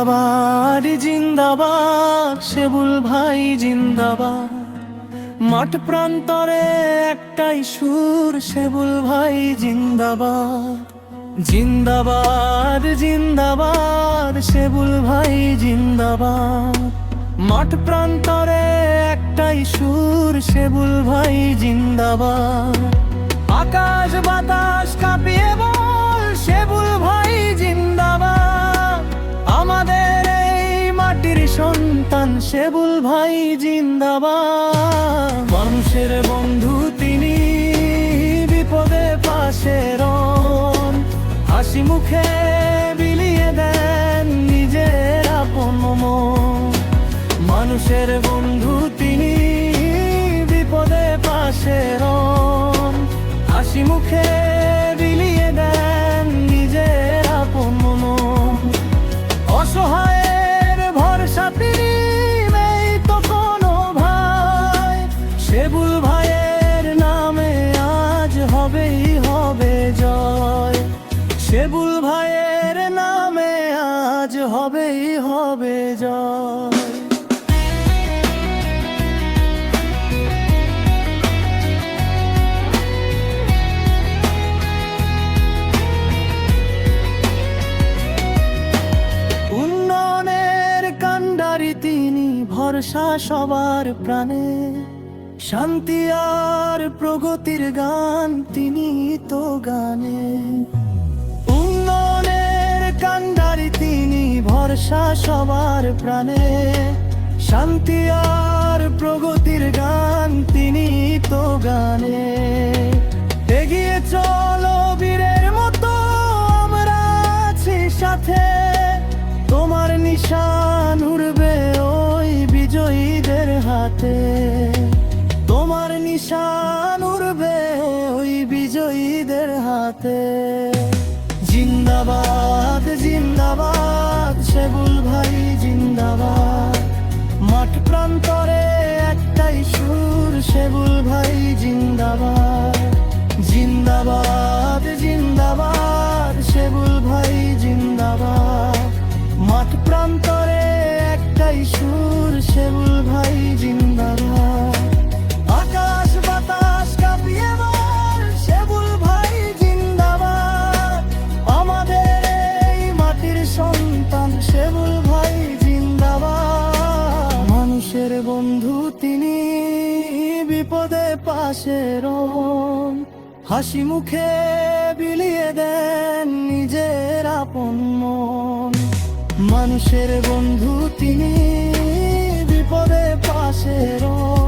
জিন্দাবাদ জিন্দাবাদ সেবুল ভাই জিন্দাবাদ। মাঠ প্রান্তরে একটাই সুর, সেবুল ভাই জিন্দাবাদ। জিন্দাবাদ জিন্দাবাদ সেবুল ভাই জিন্দাবাদ। মাঠ প্রান্তরে একটাই সুর, সেবুল ভাই জিন্দাবাদ। আকাশ বাতাস কাঁপিয়ে বল, সেবুল ভাই জিন্দাবাদ। আমাদের এই মাটির সন্তান, সেবুল ভাই জিন্দাবাদ। মানুষের বন্ধু তিনি, বিপদে পাশে রন, হাসি মুখে বিলিয়ে দেন নিজের আপন মন। মানুষের বন্ধু তিনি, বিপদে পাশে রন, হাসি মুখে বিলিয়ে দেন নিজের আপন মন। অসহায়ের ভরসা তিনি, নেই তো কোনো ভাই। সেবুল ভাইয়ের নামে আজ হবেই হবে জয়। সেবুল ভাইয়ের নামে আজ হবেই হবে জয়। তিনি ভরসা সবার প্রাণে, শান্তি আর প্রগতির গান তিনি তো গানে। উন্নয়নের কান্ডারি তিনি, ভরসা সবার প্রাণে, শান্তি আর প্রগতির গান তিনি তো গানে। এগিয়ে চলো বীরের মতো, আমরা আছি সাথে। তোমার নিশান উড়বে ওই বিজয়ীদের হাতে। তোমার নিশান উড়বে ওই বিজয়ীদের হাতে। জিন্দাবাদ জিন্দাবাদ সেবুল ভাই জিন্দাবাদ। মাঠ প্রান্তরে একটাই সুর, সেবুল ভাই জিন্দাবাদ। জিন্দাবাদ জিন্দাবাদ সেবুল ভাই জিন্দাবাদ। মাঠ প্রান্তরে একটাই সুর, সেবুল ভাই জিন্দাবাদ। আকাশ বাতাস কাঁপিয়ে বল, সেবুল ভাই জিন্দাবাদ। আমাদের এই মাটির সন্তান, সেবুল ভাই জিন্দাবাদ। মানুষের বন্ধু তিনি, বিপদে পাশে রন, হাসি মুখে বিলিয়ে দেন নিজের আপন মন। মানুষের বন্ধু তিনি, বিপদে পাশে রন,